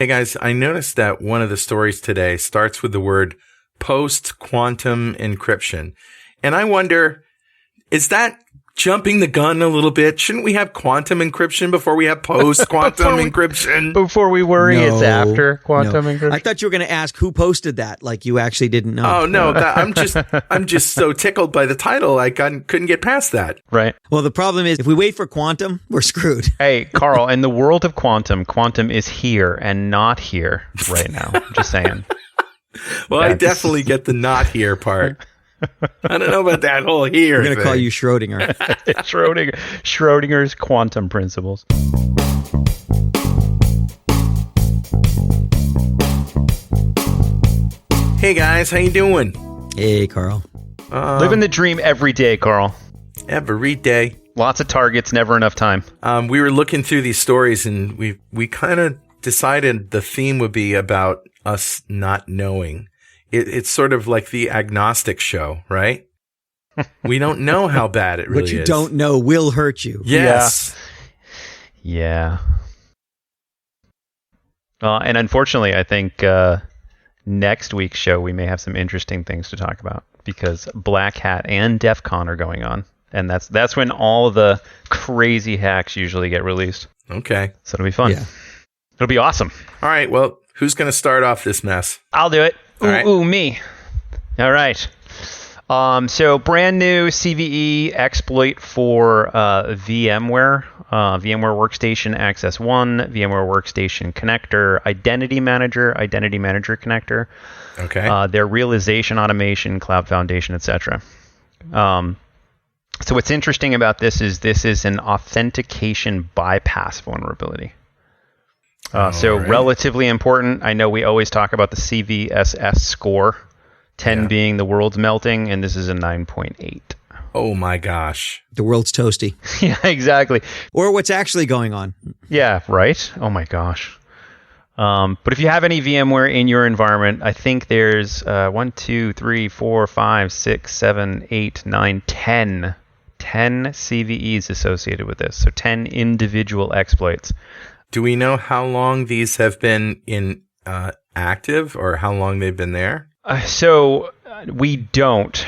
Hey guys, I noticed that one of the stories today starts with the word post-quantum encryption. And I wonder, is that jumping the gun a little bit? Shouldn't we have quantum encryption before we have post-quantum encryption? Before we worry, it's after quantum encryption. I thought you were going to ask who posted that, like you actually didn't know. Oh no, I'm just so tickled by the title. I couldn't get past that. Right. Well, the problem is if we wait for quantum, we're screwed. Hey, Carl, in the world of quantum is here and not here right now. I'm just saying. Well, I definitely get the not here part. I don't know about that whole here. We're going to call you Schrodinger. Schrodinger's quantum principles. Hey guys, how you doing? Hey, Carl. Living the dream every day, Carl. Every day. Lots of targets, never enough time. We were looking through these stories, and we kind of decided the theme would be about us not knowing. It's sort of like the agnostic show, right? We don't know how bad it really is. What you don't know will hurt you. Yes. Yeah. And unfortunately, I think next week's show we may have some interesting things to talk about because Black Hat and DEF CON are going on. And that's when all the crazy hacks usually get released. Okay. So it'll be fun. Yeah. It'll be awesome. All right. Well, who's going to start off this mess? I'll do it. Right. Ooh, me. All right. So brand new CVE exploit for VMware, VMware Workstation Access 1, VMware Workstation Connector, Identity Manager Connector, Okay. their realization automation, Cloud Foundation, etc. So what's interesting about this is an authentication bypass vulnerability. So right. Relatively important. I know we always talk about the CVSS score, 10 being the world's melting, and this is a 9.8. Oh my gosh. The world's toasty. Yeah, exactly. Or what's actually going on. Yeah, right? Oh my gosh. But if you have any VMware in your environment, I think there's 1, 2, 3, 4, 5, 6, 7, 8, 9, 10 CVEs associated with this. So 10 individual exploits. Do we know how long these have been in active or how long they've been there? So we don't.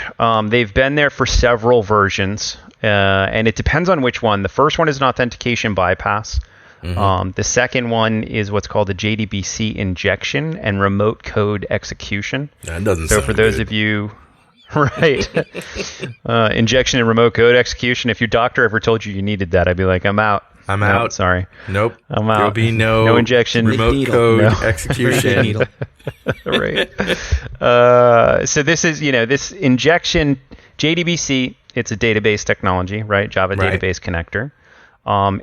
They've been there for several versions, and it depends on which one. The first one is an authentication bypass. Mm-hmm. The second one is what's called a JDBC injection and remote code execution. That doesn't so sound for those good. of you, right, injection and remote code execution. If your doctor ever told you needed that, I'd be like, I'm out. I'm out. Sorry. Nope. I'm out. There'll be no injection. remote code execution. Needle. Right. So this is, this injection JDBC. It's a database technology, right? Java database connector.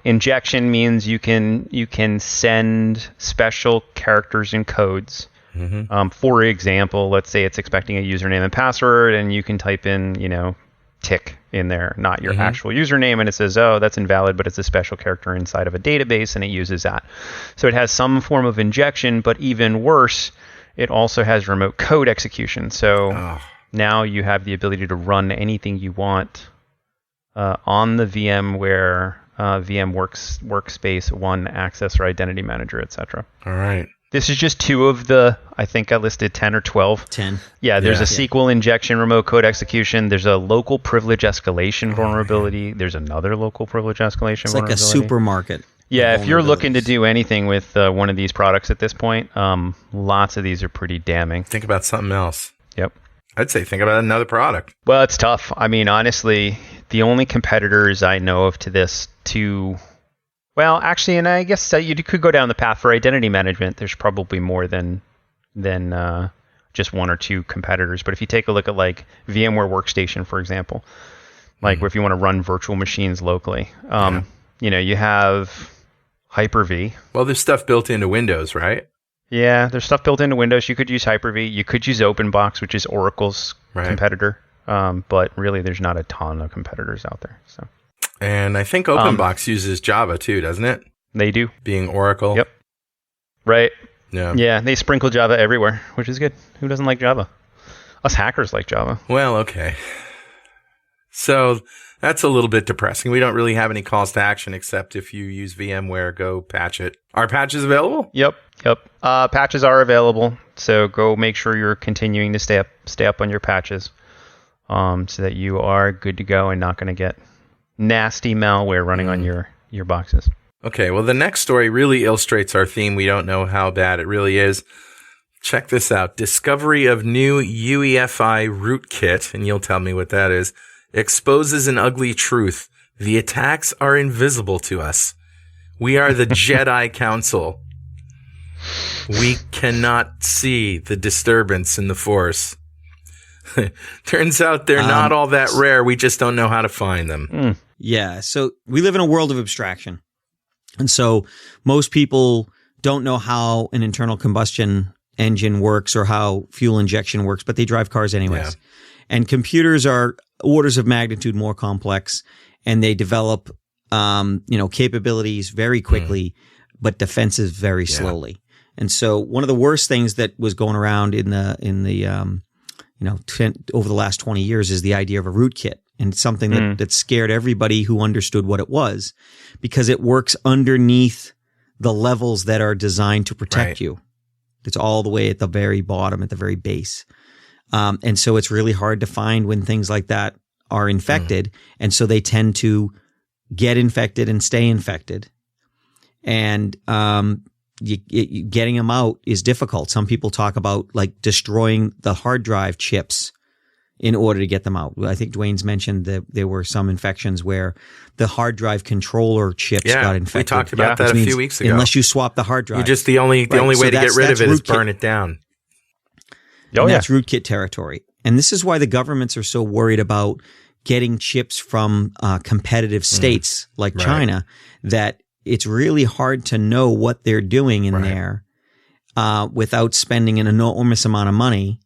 Injection means you can send special characters and codes. Mm-hmm. For example, let's say it's expecting a username and password, and you can type in, tick in there, not your actual username, and it says, oh, that's invalid, but it's a special character inside of a database, and it uses that. So it has some form of injection, but even worse, it also has remote code execution. So now you have the ability to run anything you want on the VMware VM Workspace 1 Access or Identity Manager, etc. All right. This is just two of the, I think I listed 10 or 12. 10. Yeah, there's a SQL injection, remote code execution. There's a local privilege escalation vulnerability. There's another local privilege escalation vulnerability. It's like a supermarket. Yeah, if you're looking to do anything with one of these products at this point, lots of these are pretty damning. Think about something else. Yep. I'd say think about another product. Well, it's tough. I mean, honestly, the only competitors I know of to this well, actually, and I guess you could go down the path for identity management. There's probably more than just one or two competitors. But if you take a look at like VMware Workstation, for example, like if you want to run virtual machines locally, you have Hyper-V. Well, there's stuff built into Windows, right? Yeah, there's stuff built into Windows. You could use Hyper-V. You could use OpenBox, which is Oracle's competitor. But really, there's not a ton of competitors out there. So. And I think OpenBox uses Java too, doesn't it? They do. Being Oracle. Yep. Right. Yeah. Yeah, they sprinkle Java everywhere, which is good. Who doesn't like Java? Us hackers like Java. Well, okay. So That's a little bit depressing. We don't really have any calls to action except if you use VMware, go patch it. Are patches available? Yep. Patches are available, so go make sure you're continuing to stay up on your patches, so that you are good to go and not going to get nasty malware running on your boxes. Okay, well, the next story really illustrates our theme. We don't know how bad it really is. Check this out. Discovery of new UEFI rootkit, and you'll tell me what that is, exposes an ugly truth. The attacks are invisible to us. We are the Jedi Council. We cannot see the disturbance in the Force. Turns out they're not all that rare. We just don't know how to find them. Yeah. So we live in a world of abstraction. And so most people don't know how an internal combustion engine works or how fuel injection works, but they drive cars anyways. Yeah. And computers are orders of magnitude more complex, and they develop, capabilities very quickly, but defenses very slowly. And so one of the worst things that was going around over the last 20 years is the idea of a rootkit. And it's something that scared everybody who understood what it was, because it works underneath the levels that are designed to protect you. It's all the way at the very bottom, at the very base. And so it's really hard to find when things like that are infected. And so they tend to get infected and stay infected. And getting them out is difficult. Some people talk about like destroying the hard drive chips in order to get them out. I think Dwayne's mentioned that there were some infections where the hard drive controller chips got infected. We talked about that a few weeks ago. Unless you swap the hard drive. The only way to get rid of it is burn it down. That's rootkit territory. And this is why the governments are so worried about getting chips from competitive states like China, that it's really hard to know what they're doing in there without spending an enormous amount of money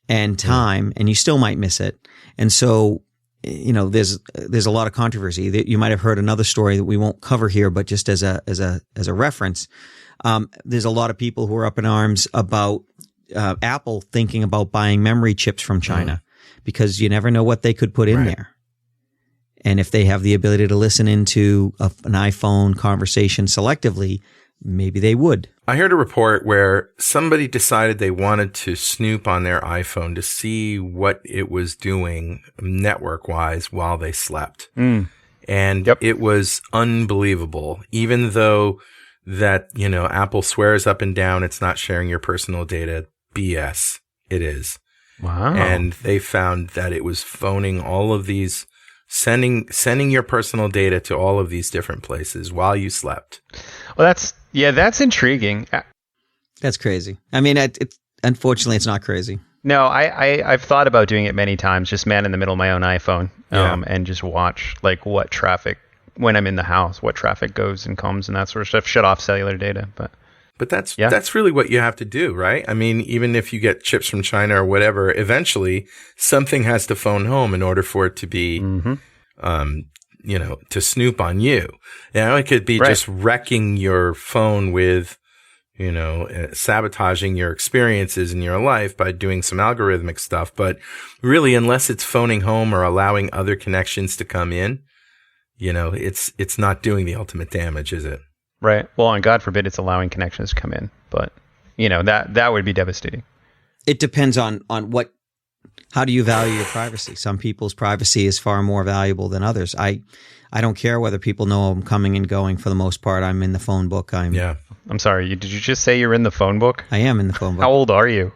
and time, and you still might miss it. And so, there's a lot of controversy. That you might have heard another story that we won't cover here, but just as a reference, there's a lot of people who are up in arms about Apple thinking about buying memory chips from China, because you never know what they could put in there. And if they have the ability to listen into an iPhone conversation selectively, maybe they would. I heard a report where somebody decided they wanted to snoop on their iPhone to see what it was doing network-wise while they slept. And it was unbelievable. Even though that, Apple swears up and down it's not sharing your personal data, BS, it is. Wow. And they found that it was phoning all of these, sending your personal data to all of these different places while you slept. Well, that's intriguing. That's crazy. I mean, unfortunately, it's not crazy. No, I've thought about doing it many times, just man in the middle of my own iPhone, and just watch like what traffic, when I'm in the house, what traffic goes and comes and that sort of stuff. Shut off cellular data, But that's really what you have to do, right? I mean, even if you get chips from China or whatever, eventually something has to phone home in order for it to be, to snoop on you. It could be just wrecking your phone with, sabotaging your experiences in your life by doing some algorithmic stuff. But really, unless it's phoning home or allowing other connections to come in, it's not doing the ultimate damage, is it? Right. Well, and God forbid it's allowing connections to come in, but that would be devastating. It depends on how do you value your privacy? Some people's privacy is far more valuable than others. I don't care whether people know I'm coming and going. For the most part, I'm in the phone book. I'm sorry. Did you just say you're in the phone book? I am in the phone book. How old are you?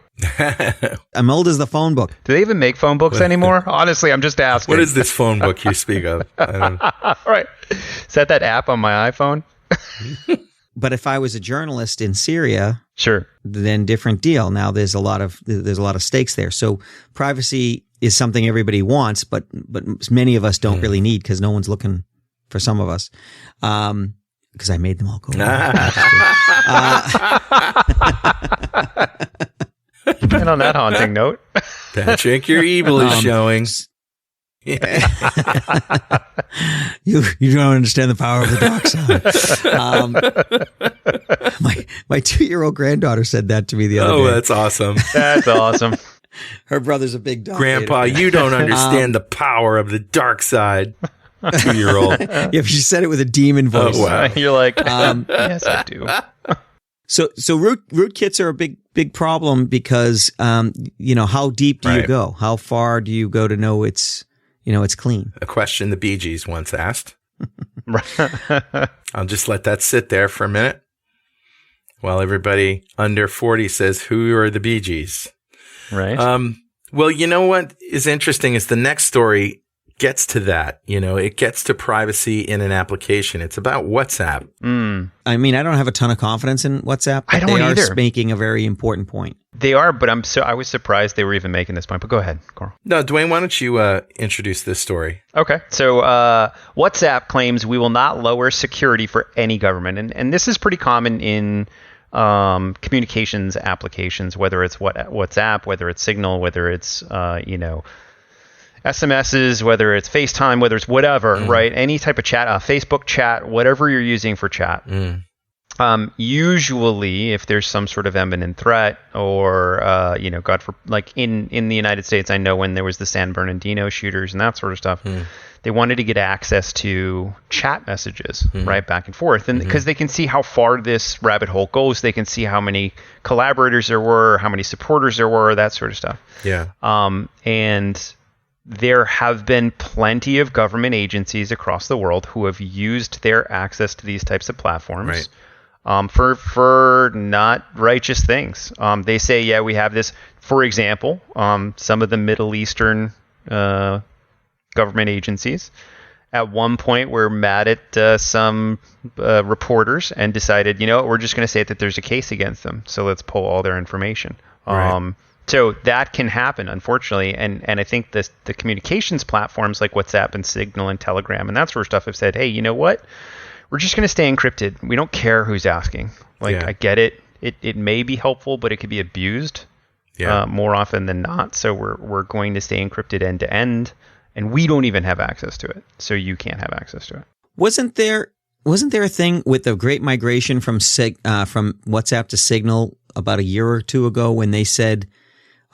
I'm old as the phone book. Do they even make phone books anymore? Honestly, I'm just asking. What is this phone book you speak of? Right. Is that app on my iPhone? But if I was a journalist in Syria, sure, then different deal. Now there's a lot of stakes there. So privacy is something everybody wants, but many of us don't really need, because no one's looking for some of us. Because I made them all go. And on that haunting note, Patrick, your evil is showing. You don't understand the power of the dark side. My 2-year-old granddaughter said that to me the other day. Oh, that's awesome. That's awesome. Her brother's a big dog. Grandpa, you don't understand the power of the dark side. 2-year-old. If you said it with a demon voice. Oh, wow. You're like, yes, I do. So rootkits are a big problem because, how deep do you go? How far do you go to know it's clean? A question the Bee Gees once asked. I'll just let that sit there for a minute while everybody under 40 says, who are the Bee Gees? Right. Well, you know what is interesting is the next story gets to that. It gets to privacy in an application. It's about WhatsApp. I mean, I don't have a ton of confidence in WhatsApp, but they are making a very important point. They are, but I was surprised they were even making this point. But go ahead, Carl. No, Dwayne, why don't you introduce this story? Okay. So WhatsApp claims we will not lower security for any government. And this is pretty common in communications applications, whether it's WhatsApp, whether it's Signal, whether it's, SMSs, whether it's FaceTime, whether it's whatever, right? Any type of chat, Facebook chat, whatever you're using for chat. Usually, if there's some sort of imminent threat or, like in the United States, I know when there was the San Bernardino shooters and that sort of stuff, they wanted to get access to chat messages, right, back and forth. And because they can see how far this rabbit hole goes, they can see how many collaborators there were, how many supporters there were, that sort of stuff. Yeah. And there have been plenty of government agencies across the world who have used their access to these types of platforms for not righteous things. They say, yeah, we have this. For example, some of the Middle Eastern government agencies at one point were mad at some reporters and decided, we're just going to say that there's a case against them. So let's pull all their information. Right. So that can happen, unfortunately, and I think the communications platforms like WhatsApp and Signal and Telegram and that sort of stuff have said, hey, you know what? We're just going to stay encrypted. We don't care who's asking. I get it. It may be helpful, but it could be abused more often than not. So we're going to stay encrypted end to end, and we don't even have access to it. So you can't have access to it. Wasn't there a thing with the great migration from WhatsApp to Signal about a year or two ago when they said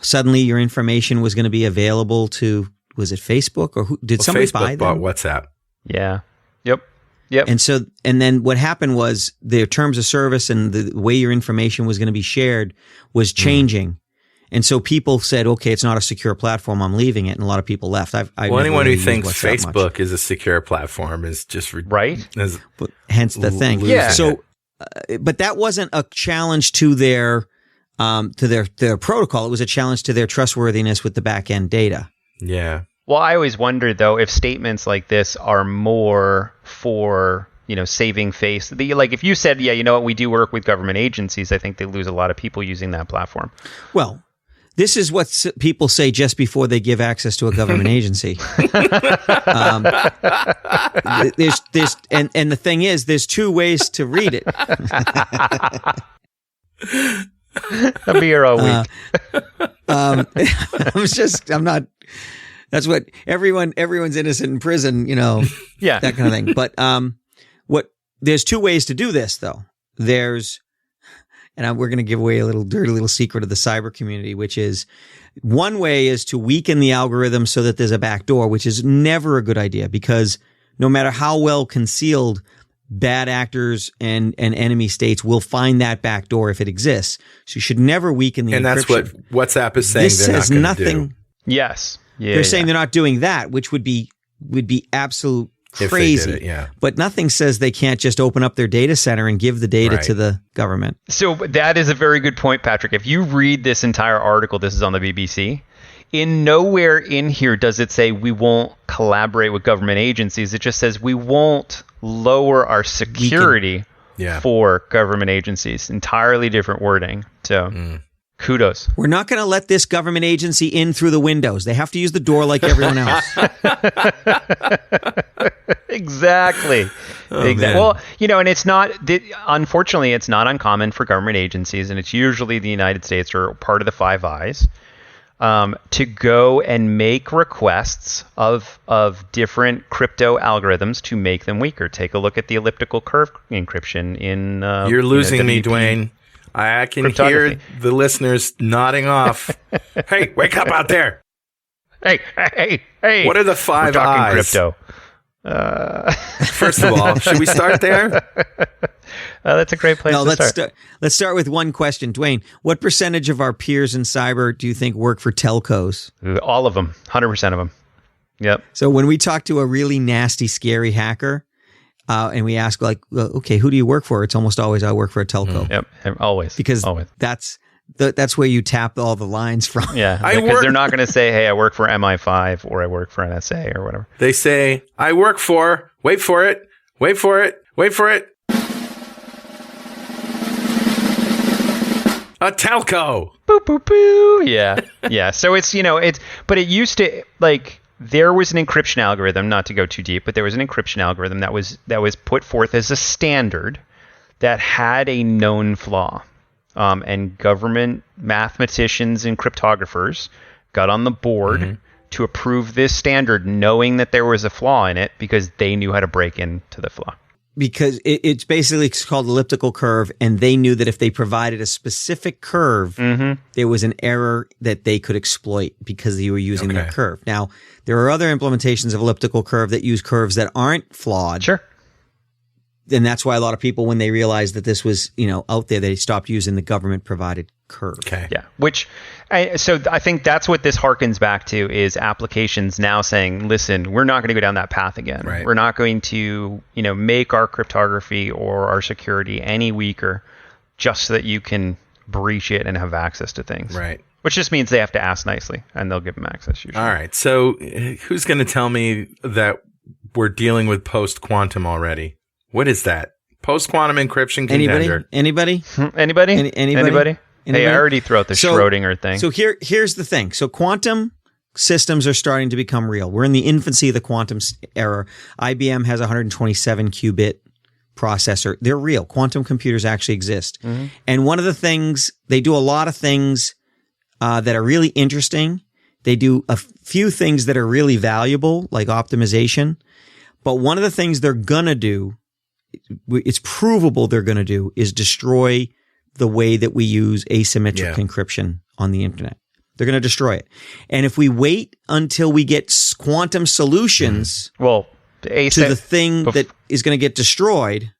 suddenly your information was going to be available to, was it Facebook or who did somebody buy them? Facebook bought WhatsApp. Yeah. Yep. And then what happened was their terms of service and the way your information was going to be shared was changing. And so people said, okay, it's not a secure platform. I'm leaving it. And a lot of people left. Anyone who thinks Facebook is a secure platform is just right. Hence the thing. Yeah. So, but that wasn't a challenge to their protocol. It was a challenge to their trustworthiness with the back end data. Yeah. Well, I always wondered though if statements like this are more for saving face. Like if you said, yeah, you know what, we do work with government agencies, I think they lose a lot of people using that platform. Well, this is what people say just before they give access to a government agency. There's and the thing is, there's two ways to read it. I'll be here all week. I'm not. That's what everyone's innocent in prison, yeah, that kind of thing. But there's two ways to do this, though. We're going to give away a little dirty little secret of the cyber community, which is one way is to weaken the algorithm so that there's a backdoor, which is never a good idea because no matter how well concealed, bad actors and enemy states will find that backdoor if it exists. So you should never weaken the encryption. And that's what WhatsApp is saying this they're not going to do. Yes. Yeah, they're saying they're not doing that, which would be absolute crazy. If they did it, yeah. But nothing says they can't just open up their data center and give the data to the government. So that is a very good point, Patrick. If you read this entire article, this is on the BBC, in nowhere in here does it say we won't collaborate with government agencies. It just says we won't lower our security for government agencies. Entirely different wording. So kudos. We're not going to let this government agency in through the windows. They have to use the door like everyone else. Exactly. Well, and it's not, unfortunately, it's not uncommon for government agencies, and it's usually the United States or part of the Five Eyes, to go and make requests of different crypto algorithms to make them weaker. Take a look at the elliptical curve encryption in You're losing me, Dwayne. I can hear the listeners nodding off. Hey, wake up out there. Hey. What are the Five We're talking Eyes? crypto. First of all, should we start there? That's a great place to start. Let's start with one question. Dwayne, what percentage of our peers in cyber do you think work for telcos? All of them, 100% of them. Yep. So when we talk to a really nasty, scary hacker, and we ask like, well, okay, who do you work for? It's almost always I work for a telco. Yep, always. Because always. That's where you tap all the lines from. Yeah, because they're not going to say, hey, I work for MI5 or I work for NSA or whatever. They say, I work for, wait for it, a telco. Boop, boop, boo. Yeah. Yeah. So but it used to, like, there was an encryption algorithm, not to go too deep, but there was an encryption algorithm that was put forth as a standard that had a known flaw. And government mathematicians and cryptographers got on the board to approve this standard, knowing that there was a flaw in it because they knew how to break into the flaw. Because it's basically called elliptical curve, and they knew that if they provided a specific curve, there was an error that they could exploit because you were using that curve. Now, there are other implementations of elliptical curve that use curves that aren't flawed. Sure. And that's why a lot of people, when they realized that this was, out there, they stopped using the government provided curve. Okay. Yeah. So I think that's what this harkens back to is applications now saying, listen, we're not going to go down that path again. Right. We're not going to, make our cryptography or our security any weaker just so that you can breach it and have access to things. Right. Which just means they have to ask nicely and they'll give them access usually. All right. So who's going to tell me that we're dealing with post-quantum already? What is that? Post-quantum encryption contender. Anybody? Anybody? Hey, I already threw out the Schrodinger thing. So here's the thing. So quantum systems are starting to become real. We're in the infancy of the quantum era. IBM has a 127 qubit processor. They're real. Quantum computers actually exist. And one of the things, they do a lot of things that are really interesting. They do a few things that are really valuable, like optimization. But one of the things they're going to do, it's provable they're going to do, is destroy the way that we use asymmetric encryption on the internet. They're going to destroy it. And if we wait until we get quantum solutions to the thing that is going to get destroyed,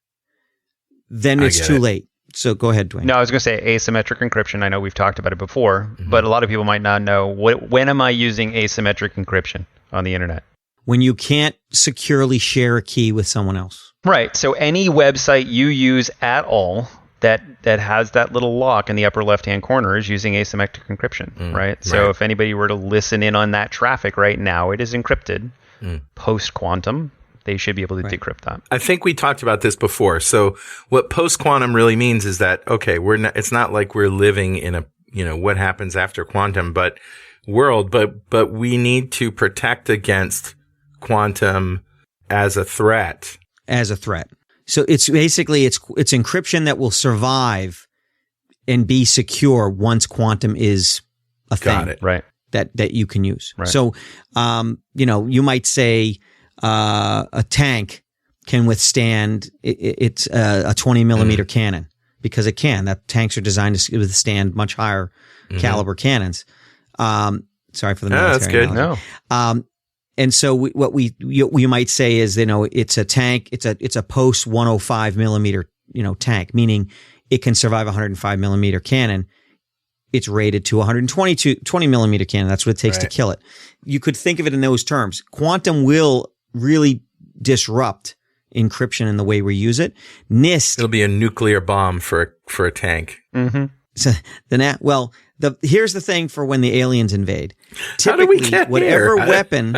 then it's too late. So go ahead, Dwayne. No, I was going to say asymmetric encryption. I know we've talked about it before, but a lot of people might not know when am I using asymmetric encryption on the internet? When you can't securely share a key with someone else. Right. So any website you use at all that has that little lock in the upper left-hand corner is using asymmetric encryption, right? So if anybody were to listen in on that traffic right now, it is encrypted. Post-quantum, they should be able to decrypt that. I think we talked about this before. So what post-quantum really means is that, okay, it's not like we're living in a, what happens after quantum, world, but we need to protect against quantum as a threat. So it's basically, it's encryption that will survive and be secure once quantum is a thing. Got it. Right. That you can use. Right. So, you might say, a tank can withstand, it's a 20 millimeter cannon because it can. That tanks are designed to withstand much higher caliber cannons. Sorry for the military. That's good. Analogy. No. And so what we might say is, it's a tank. It's a post 105 millimeter, tank, meaning it can survive a 105 millimeter cannon. It's rated to 20 millimeter cannon. That's what it takes to kill it. You could think of it in those terms. Quantum will really disrupt encryption in the way we use it. NIST. It'll be a nuclear bomb for a tank. So here's the thing for when the aliens invade. How do we get whatever here? weapon,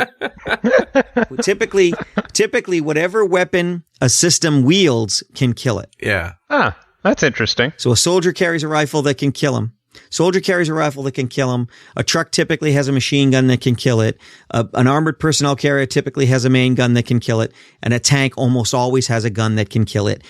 typically whatever weapon a system wields can kill it. Yeah. Ah, that's interesting. So a soldier carries a rifle that can kill him. A truck typically has a machine gun that can kill it. An armored personnel carrier typically has a main gun that can kill it. And a tank almost always has a gun that can kill it.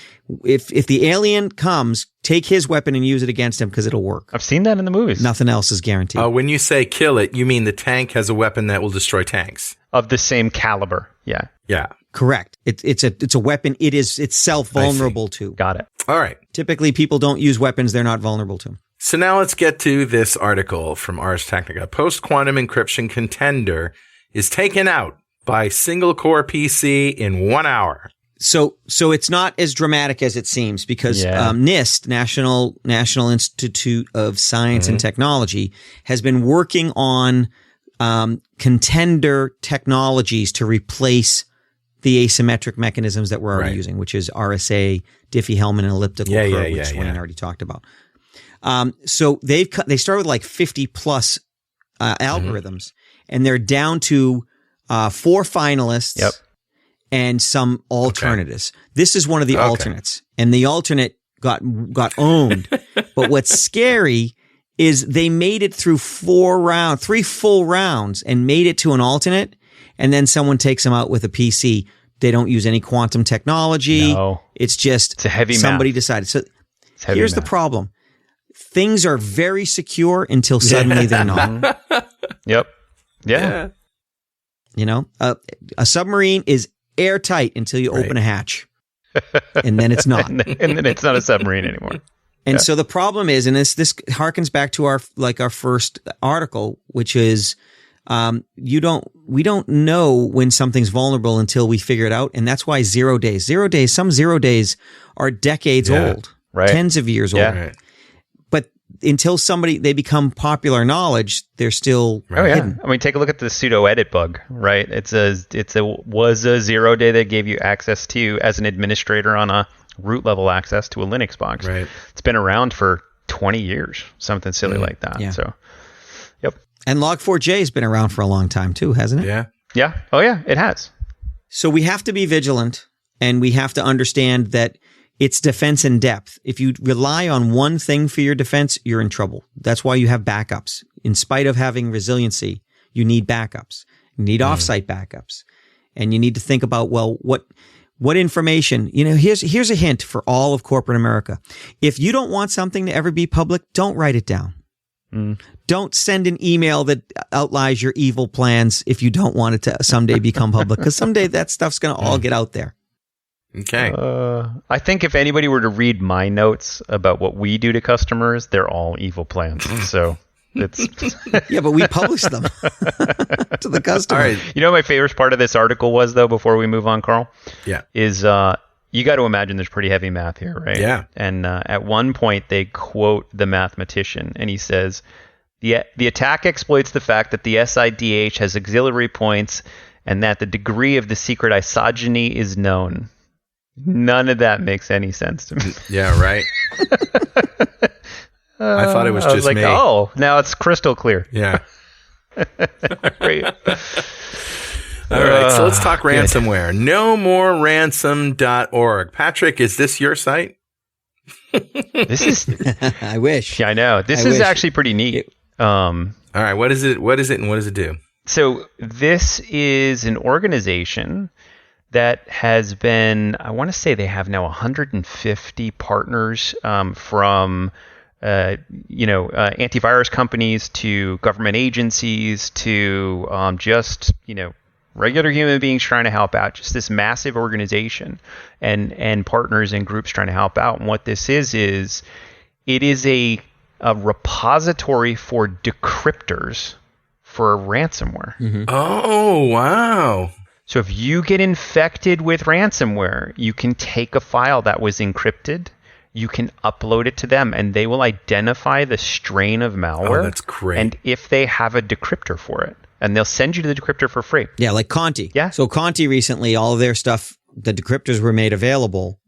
If the alien comes, take his weapon and use it against him because it'll work. I've seen that in the movies. Nothing else is guaranteed. When you say kill it, you mean the tank has a weapon that will destroy tanks. Of the same caliber. Yeah. Yeah. Correct. It's a weapon it is itself vulnerable to. Got it. All right. Typically, people don't use weapons they're not vulnerable to. So now let's get to this article from Ars Technica. Post-quantum encryption contender is taken out by single core PC in 1 hour. So it's not as dramatic as it seems because NIST, National Institute of Science and Technology, has been working on contender technologies to replace the asymmetric mechanisms that we're already using, which is RSA, Diffie-Hellman, and elliptical curve, which Wayne already talked about. So they started with like 50 plus algorithms, and they're down to 4 finalists and some alternatives. This is one of the alternates, and the alternate got owned. But what's scary is they made it through 3 full rounds and made it to an alternate, and then someone takes them out with a PC. They don't use any quantum technology. No. It's just it's a heavy somebody math. decided. So here's the problem. Things are very secure until suddenly they're not. Yep. Yeah. You know, a submarine is airtight until you open a hatch. And then it's not. and then it's not a submarine anymore. And so the problem is, and this harkens back to our first article, which is we don't know when something's vulnerable until we figure it out. And that's why 0 days, some 0 days are decades old, tens of years old. Right. But until they become popular knowledge, they're still hidden. I mean, take a look at the pseudo edit bug, right? Was a 0 day that gave you access to, as an administrator on a root level access to a Linux box. Right. It's been around for 20 years, something silly like that. Yeah. So, yep. And Log4j has been around for a long time too, hasn't it? Yeah. Yeah. Oh yeah, it has. So we have to be vigilant, and we have to understand that it's defense in depth. If you rely on one thing for your defense, you're in trouble. That's why you have backups. In spite of having resiliency, you need backups. You need offsite backups. And you need to think about, well, what information, here's a hint for all of corporate America. If you don't want something to ever be public, don't write it down. Don't send an email that outlines your evil plans if you don't want it to someday become public, because someday that stuff's going to all get out there. Okay. I think if anybody were to read my notes about what we do to customers, they're all evil plans. So it's yeah, but we publish them to the customer. All right. You know what my favorite part of this article was, though, before we move on, Carl? Yeah. Is you got to imagine there's pretty heavy math here, right? Yeah. And at one point they quote the mathematician, and he says, the attack exploits the fact that the SIDH has auxiliary points and that the degree of the secret isogeny is known. None of that makes any sense to me. Yeah, right. I thought it was just like, me. Oh, now it's crystal clear. Yeah. Great. All right, so let's talk ransomware. NoMoreRansom.org. Patrick, is this your site? This is. I wish. Yeah, I know. This is actually pretty neat. All right, what is it? And what does it do? So this is an organization that has been, I want to say they have now 150 partners from antivirus companies to government agencies to just regular human beings trying to help out. Just this massive organization and partners and groups trying to help out. And what this is it is a repository for decryptors for ransomware. Mm-hmm. Oh, wow. So if you get infected with ransomware, you can take a file that was encrypted, you can upload it to them, and they will identify the strain of malware. Oh, that's great. And if they have a decryptor for it, and they'll send you the decryptor for free. Yeah, like Conti. Yeah. So Conti recently, all of their stuff, the decryptors were made available.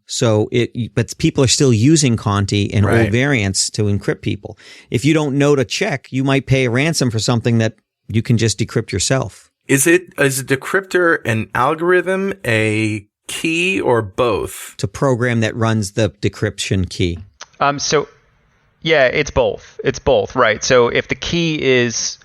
But people are still using Conti and old variants to encrypt people. If you don't know to check, you might pay a ransom for something that you can just decrypt yourself. Is a decryptor an algorithm, a key, or both? It's a program that runs the decryption key. Yeah, it's both. It's both, right? So if the key is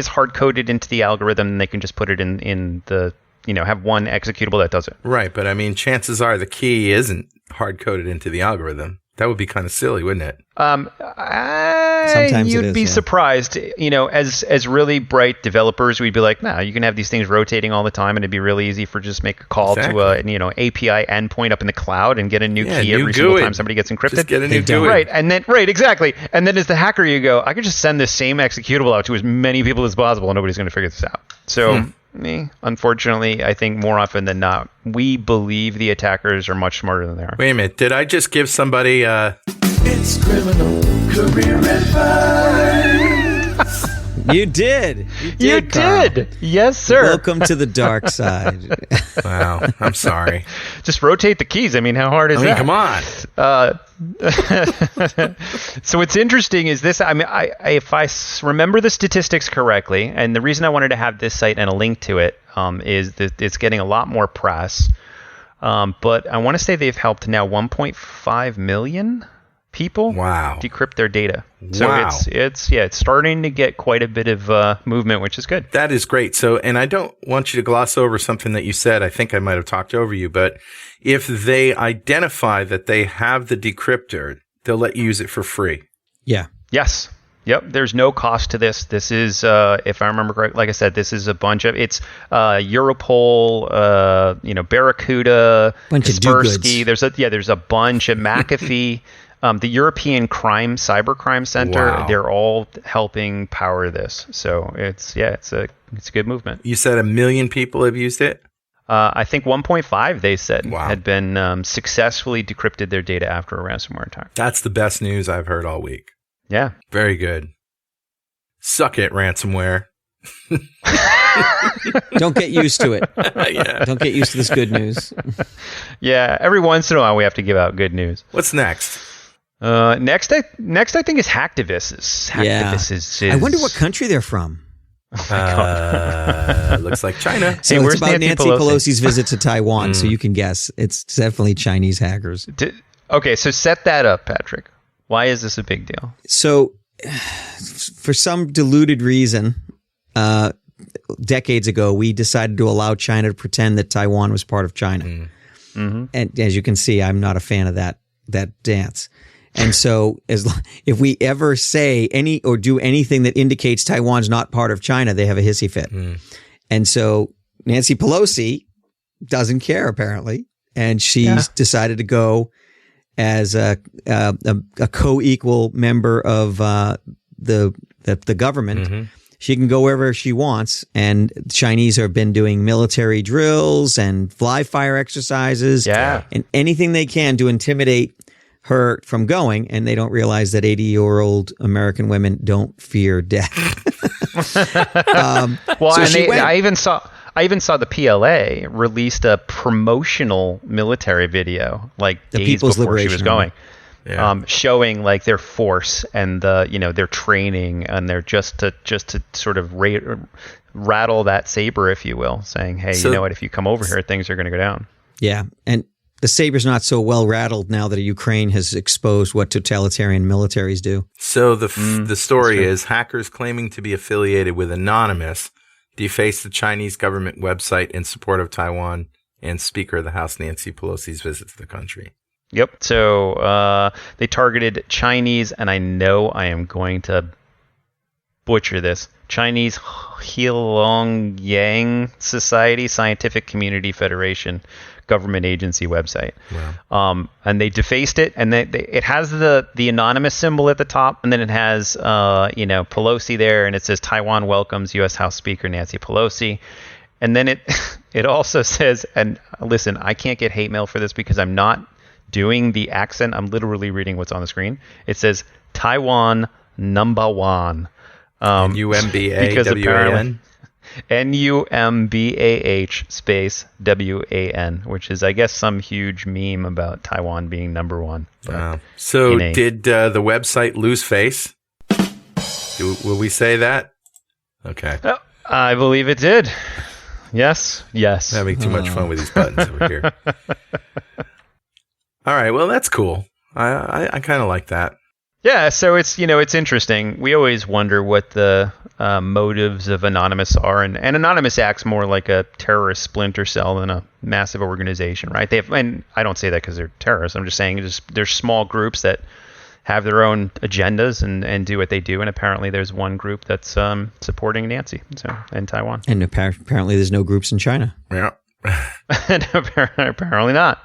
hard coded into the algorithm, then they can just put it in the have one executable that does it. Right, but I mean, chances are the key isn't hard coded into the algorithm. That would be kind of silly, wouldn't it? Sometimes you'd be surprised. As really bright developers, we'd be like, "No, you can have these things rotating all the time, and it'd be really easy for just make a call to a API endpoint up in the cloud and get a new key every single time somebody gets encrypted." Just get a new GUI. Right, and then exactly. And then as the hacker, you go, "I could just send this same executable out to as many people as possible, and nobody's going to figure this out." So me. Unfortunately, I think more often than not, we believe the attackers are much smarter than they are. Wait a minute. Did I just give somebody It's criminal career advice. You did. You did. Yes, sir. Welcome to the dark side. Wow, I'm sorry. Just rotate the keys. I mean, how hard is that? Come on. So what's interesting is this. I mean, if I remember the statistics correctly, and the reason I wanted to have this site and a link to it is that it's getting a lot more press. But I want to say they've helped now 1.5 million people decrypt their data. So it's starting to get quite a bit of movement, which is good. That is great. So, and I don't want you to gloss over something that you said. I think I might have talked over you, but if they identify that they have the decryptor, they'll let you use it for free. Yeah. Yes. Yep. There's no cost to this. This is, if I remember correctly, like I said, this is a bunch of, it's Europol, Barracuda, bunch Kaspersky. There's a bunch of McAfee. The European Cybercrime Center, they're all helping power this. So it's a good movement. You said 1 million people have used it? I think 1.5, they said, had been successfully decrypted their data after a ransomware attack. That's the best news I've heard all week. Yeah. Very good. Suck it, ransomware. Don't get used to it. Yeah. Don't get used to this good news. Yeah, every once in a while we have to give out good news. What's next? Next I think is Hacktivists. Hacktivists is I wonder what country they're from. Looks like China. So it's about Nancy Pelosi's visit to Taiwan, so you can guess. It's definitely Chinese hackers. Okay, so set that up, Patrick. Why is this a big deal? So, for some deluded reason, decades ago, we decided to allow China to pretend that Taiwan was part of China. Mm-hmm. And as you can see, I'm not a fan of that dance. And so if we ever say or do anything that indicates Taiwan's not part of China, they have a hissy fit. And so Nancy Pelosi doesn't care, apparently. And she's decided to go as a co-equal member of the government. Mm-hmm. She can go wherever she wants. And the Chinese have been doing military drills and fly fire exercises and anything they can to intimidate her from going, and they don't realize that 80-year-old American women don't fear death. I even saw the PLA released a promotional military video like the days People's before Liberation she was going, showing like their force and their training, and they're just to sort of rattle that saber, if you will, saying, hey, you know what? If you come over here, things are going to go down. Yeah, and the saber's not so well rattled now that Ukraine has exposed what totalitarian militaries do. So the story is hackers claiming to be affiliated with Anonymous defaced the Chinese government website in support of Taiwan and Speaker of the House Nancy Pelosi's visit to the country. Yep. So they targeted Chinese, and I know I am going to butcher this, Chinese Heilongyang Society Scientific Community Federation government agency website. Wow. And they defaced it, and it has the anonymous symbol at the top, and then it has Pelosi there, and it says Taiwan welcomes U.S. House Speaker Nancy Pelosi. And then it also says, and listen, I can't get hate mail for this because I'm not doing the accent. I'm literally reading what's on the screen. It says Taiwan number one. UMBAWAN. NUMBAH space WAN, which is, I guess, some huge meme about Taiwan being number one. So did the website lose face? Will we say that? Okay. I believe it did. Yes. Having too much fun with these buttons over here. All right. Well, that's cool. I kind of like that. Yeah, so it's interesting. We always wonder what the motives of Anonymous are, and Anonymous acts more like a terrorist splinter cell than a massive organization, right? And I don't say that because they're terrorists. I'm just saying there's small groups that have their own agendas and do what they do, and apparently there's one group that's supporting Nancy in Taiwan. And apparently there's no groups in China. Yeah. And apparently not.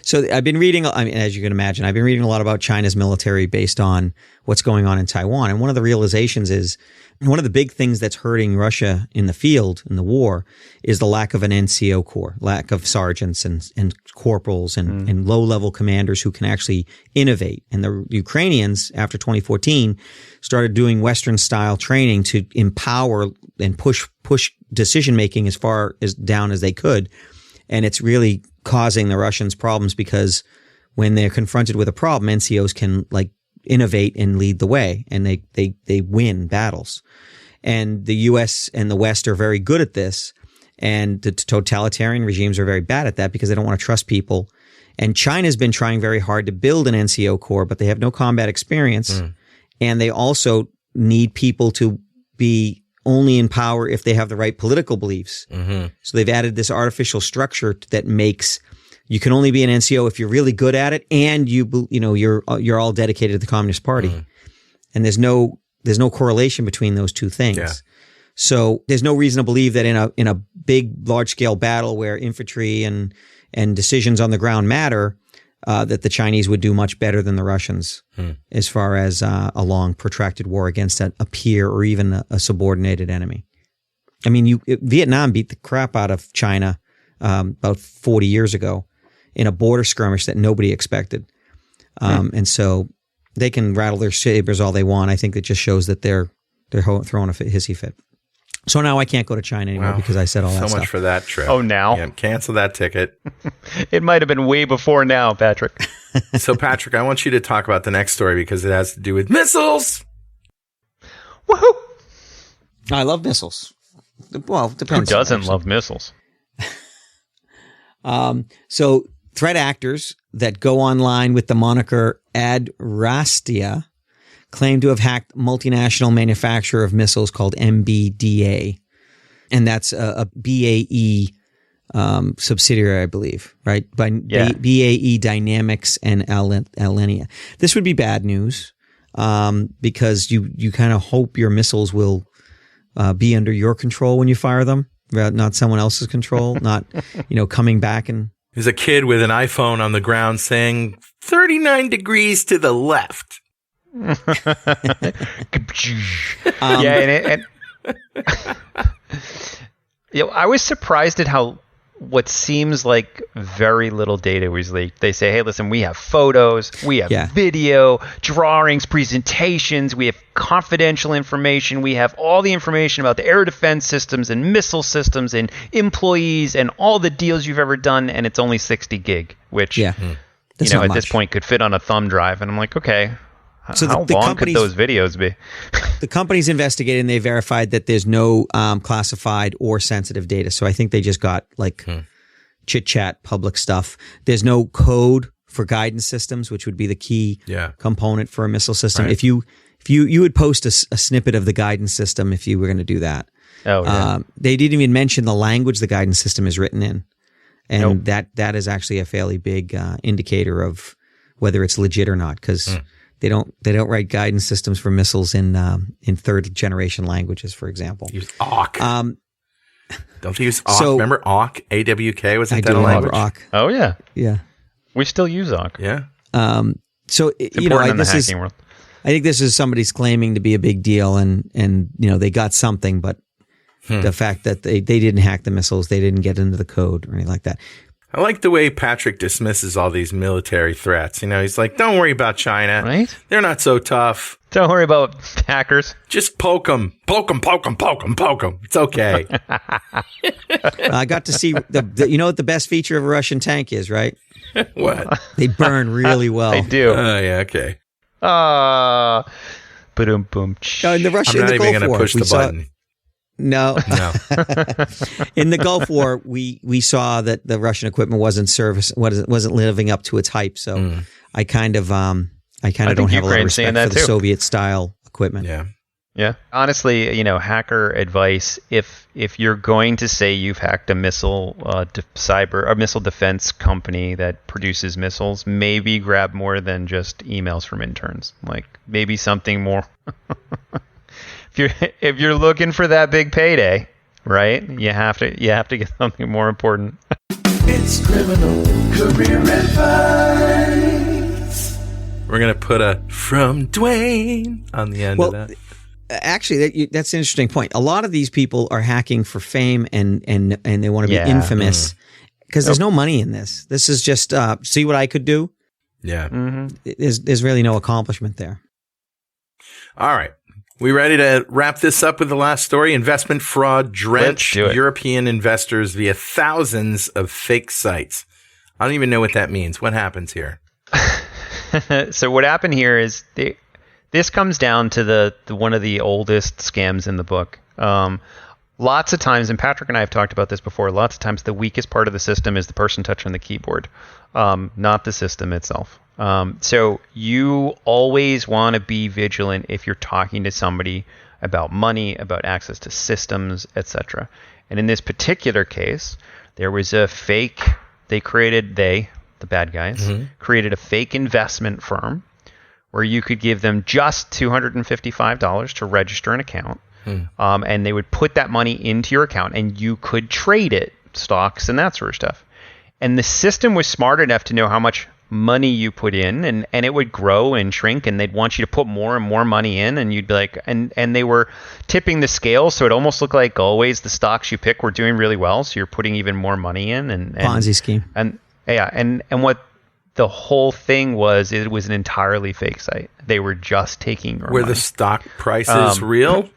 So I've been reading, I mean, as you can imagine, I've been reading a lot about China's military based on what's going on in Taiwan. And one of the realizations is one of the big things that's hurting Russia in the field, in the war, is the lack of an NCO corps, lack of sergeants and corporals and low-level commanders who can actually innovate. And the Ukrainians, after 2014, started doing Western-style training to empower and push decision-making as far as down as they could. And it's really causing the Russians problems because when they're confronted with a problem, NCOs can innovate and lead the way, and they win battles. And the U.S. and the West are very good at this, and the totalitarian regimes are very bad at that because they don't want to trust people. And China's been trying very hard to build an NCO corps, but they have no combat experience, and they also need people to be only in power if they have the right political beliefs. So they've added this artificial structure that makes you can only be an NCO if you're really good at it, and you're all dedicated to the Communist Party. And there's no correlation between those two things. Yeah. So there's no reason to believe that in a big, large scale battle where infantry and decisions on the ground matter, that the Chinese would do much better than the Russians as far as a long, protracted war against a peer or even a subordinated enemy. I mean, Vietnam beat the crap out of China about 40 years ago in a border skirmish that nobody expected. And so they can rattle their sabers all they want. I think it just shows that they're throwing a hissy fit. So now I can't go to China anymore because I said all that stuff. So much for that trip. Oh, now? Yeah, cancel that ticket. It might have been way before now, Patrick. So, Patrick, I want you to talk about the next story because it has to do with missiles. Woohoo! I love missiles. Well, depends. Who doesn't love missiles? So threat actors that go online with the moniker Adrastia claim to have hacked multinational manufacturer of missiles called MBDA. And that's a BAE subsidiary, I believe, right? By BAE Dynamics and Alenia. This would be bad news because you kind of hope your missiles will be under your control when you fire them, not someone else's control, not coming back and... There's a kid with an iPhone on the ground saying 39 degrees to the left. I was surprised at how what seems like very little data was leaked. They say, hey, listen, we have photos, we have video, drawings, presentations, we have confidential information, we have all the information about the air defense systems and missile systems and employees and all the deals you've ever done, and it's only 60 gig, which at this point could fit on a thumb drive. And I'm like, okay, so how long could those videos be? The company's investigated and they verified that there's no classified or sensitive data. So I think they just got chit-chat public stuff. There's no code for guidance systems, which would be the key component for a missile system. Right. If you would post a snippet of the guidance system if you were going to do that. Oh, yeah. They didn't even mention the language the guidance system is written in. And that is actually a fairly big indicator of whether it's legit or not, because they don't write guidance systems for missiles in third generation languages, for example. Use awk. Don't they use awk? Remember awk? AWK was that a language? Awk. Oh yeah, yeah. We still use awk. Yeah. So it's important in the hacking world. I think this is somebody's claiming to be a big deal, and they got something, but the fact that they didn't hack the missiles, they didn't get into the code or anything like that. I like the way Patrick dismisses all these military threats. He's like, don't worry about China. Right? They're not so tough. Don't worry about hackers. Just poke them. Poke them, poke them, poke them, poke them. It's okay. I got to see what the best feature of a Russian tank is, right? What? They burn really well. They do. Oh, yeah, okay. Boom. In the Russia, I'm not even going to push the button. No. In the Gulf War, we saw that the Russian equipment wasn't living up to its hype. So I kind of don't have a lot of respect for the Soviet style equipment. Yeah. Yeah. Honestly, hacker advice, if you're going to say you've hacked a missile missile defense company that produces missiles, maybe grab more than just emails from interns. Like maybe something more. If you're looking for that big payday, right? You have to get something more important. It's criminal career advice. We're going to put a from Dwayne on the end of that. Actually, that's an interesting point. A lot of these people are hacking for fame and they want to be infamous because there's no money in this. This is just see what I could do. Yeah. There's really no accomplishment there. All right. We ready to wrap this up with the last story? Investment fraud drenched European investors via thousands of fake sites. I don't even know what that means. What happens here? So what happened here is this comes down to the one of the oldest scams in the book. Lots of times, and Patrick and I have talked about this before, lots of times the weakest part of the system is the person touching the keyboard, not the system itself. So you always want to be vigilant if you're talking to somebody about money, about access to systems, etc. And in this particular case, there was a fake, the bad guys, created a fake investment firm where you could give them just $255 to register an account. And they would put that money into your account and you could trade it, stocks and that sort of stuff. And the system was smart enough to know how much money you put in and it would grow and shrink and they'd want you to put more and more money in and you'd be like, and they were tipping the scale. So it almost looked like always the stocks you pick were doing really well. So you're putting even more money in and Ponzi scheme. And what the whole thing was, it was an entirely fake site. They were just taking your money. Were the stock prices real?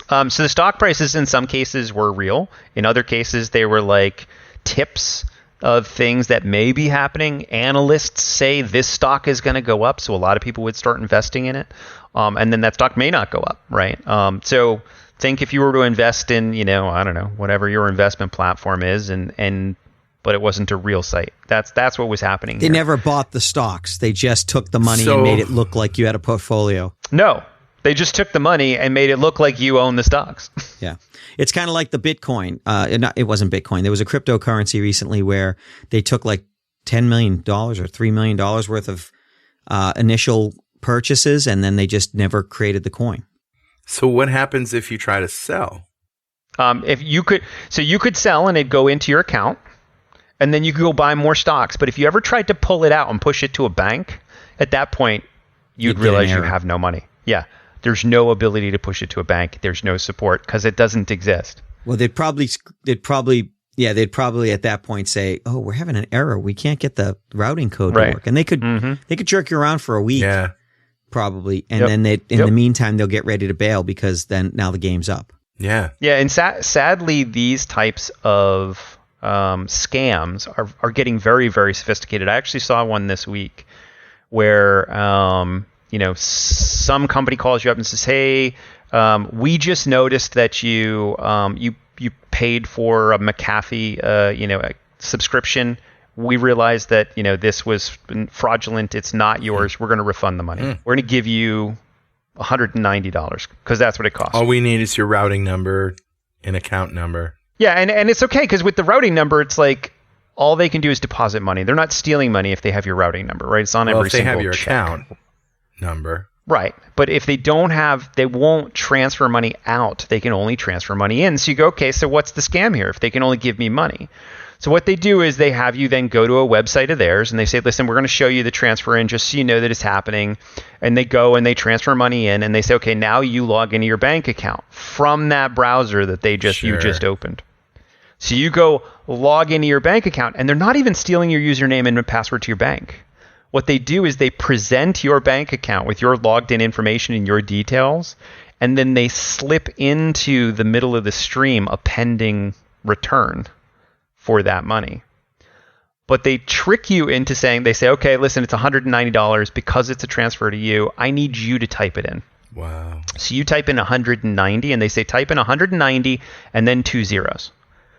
So the stock prices in some cases were real. In other cases, they were like tips of things that may be happening. Analysts say this stock is going to go up, so a lot of people would start investing in it. And then that stock may not go up, right? So think if you were to invest in, I don't know, whatever your investment platform is, but it wasn't a real site. That's what was happening. They never bought the stocks. They just took the money and made it look like you had a portfolio. No. They just took the money and made it look like you own the stocks. Yeah. It's kind of like the Bitcoin. It wasn't Bitcoin. There was a cryptocurrency recently where they took like $10 million or $3 million worth of initial purchases and then they just never created the coin. So what happens if you try to sell? You could sell and it'd go into your account and then you could go buy more stocks. But if you ever tried to pull it out and push it to a bank, at that point, you'd realize you have no money. Yeah. There's no ability to push it to a bank. There's no support because it doesn't exist. Well, they'd probably at that point say, "Oh, we're having an error. We can't get the routing code to work." And they could jerk you around for a week, probably, and then in the meantime they'll get ready to bail because then now the game's up. Yeah, yeah, and sadly, these types of scams are getting very, very sophisticated. I actually saw one this week where some company calls you up and says, "Hey, we just noticed that you paid for a McAfee, a subscription. We realized that this was fraudulent. It's not yours. We're going to refund the money. We're going to give you $190 because that's what it costs. All we need is your routing number and account number." Yeah, and it's okay because with the routing number, it's like all they can do is deposit money. They're not stealing money if they have your routing number, right? It's on every single check. If they have your account number. Right. But if they don't have, they won't transfer money out. They can only transfer money in. So you go, okay, so what's the scam here if they can only give me money? So what they do is they have you then go to a website of theirs and they say, listen, we're going to show you the transfer in just so you know that it's happening. And they go and they transfer money in and they say, okay, now you log into your bank account from that browser that you just opened. So you go log into your bank account and they're not even stealing your username and password to your bank. What they do is they present your bank account with your logged in information and your details, and then they slip into the middle of the stream a pending return for that money. But they trick you into saying, they say, okay, listen, it's $190 because it's a transfer to you. I need you to type it in. Wow. So you type in 190 and they say type in 190 and then 2 zeros.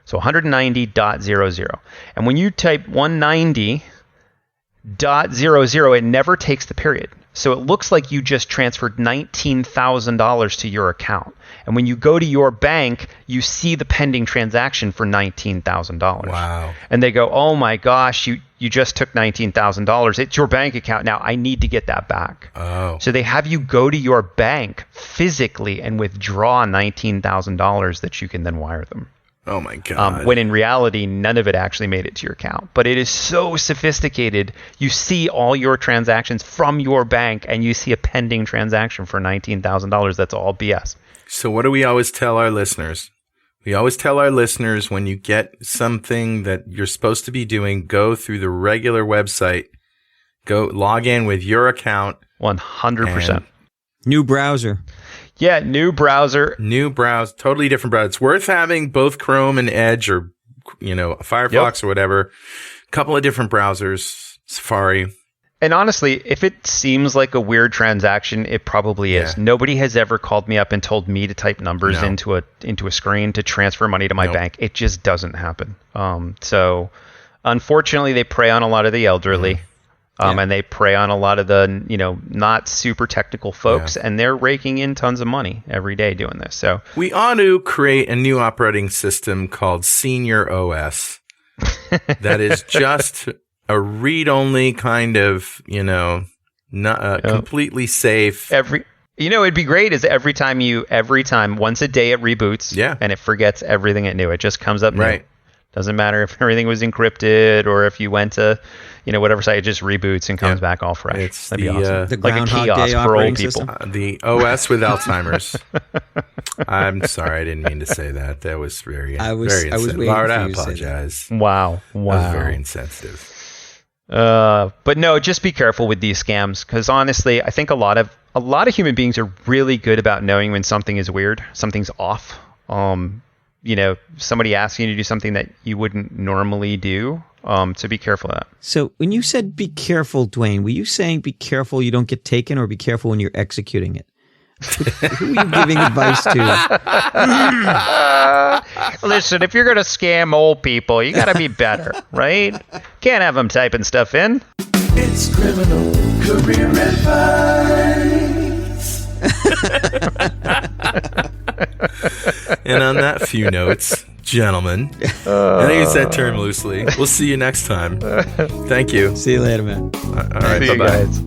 So 190.00. And when you type 190.00, it never takes the period. So it looks like you just transferred $19,000 to your account. And when you go to your bank, you see the pending transaction for $19,000. Wow. And they go, oh my gosh, you just took $19,000. It's your bank account now. I need to get that back. Oh. So they have you go to your bank physically and withdraw $19,000 that you can then wire them. Oh my God. When in reality, none of it actually made it to your account. But it is so sophisticated. You see all your transactions from your bank, and you see a pending transaction for $19,000. That's all BS. So what do we always tell our listeners? We always tell our listeners, when you get something that you're supposed to be doing, go through the regular website. Go log in with your account. 100%. New browser. Yeah, new browser. Totally different browser. It's worth having both Chrome and Edge, or, Firefox or whatever. A couple of different browsers, Safari. And honestly, if it seems like a weird transaction, it probably is. Nobody has ever called me up and told me to type numbers into a screen to transfer money to my bank. It just doesn't happen. So unfortunately, they prey on a lot of the elderly. And they prey on a lot of the, not super technical folks, and they're raking in tons of money every day doing this. So we ought to create a new operating system called Senior OS that is just a read-only kind of, not completely safe. It'd be great is every time once a day it reboots, and it forgets everything it knew. It just comes up new. Doesn't matter if everything was encrypted or if you went to, whatever site, it just reboots and comes back all fresh. That'd be awesome. The like a Groundhog kiosk Day for operating old people. system. The OS with Alzheimer's. I'm sorry, I didn't mean to say that. That was very insensitive. waiting Bart, for I you to say that. apologize. Wow. That was very insensitive. But no, just be careful with these scams, because honestly, I think a lot of human beings are really good about knowing when something is weird, something's off. Somebody asking you to do something that you wouldn't normally do. So be careful of that. So when you said be careful, Dwayne, were you saying be careful you don't get taken, or be careful when you're executing it? Who are you giving advice to? Listen, if you're going to scam old people, you got to be better, right? Can't have them typing stuff in. It's criminal career advice. And on that few notes, gentlemen, I use that term loosely. We'll see you next time. Thank you. See you later, man. All right, See you bye-bye. guys.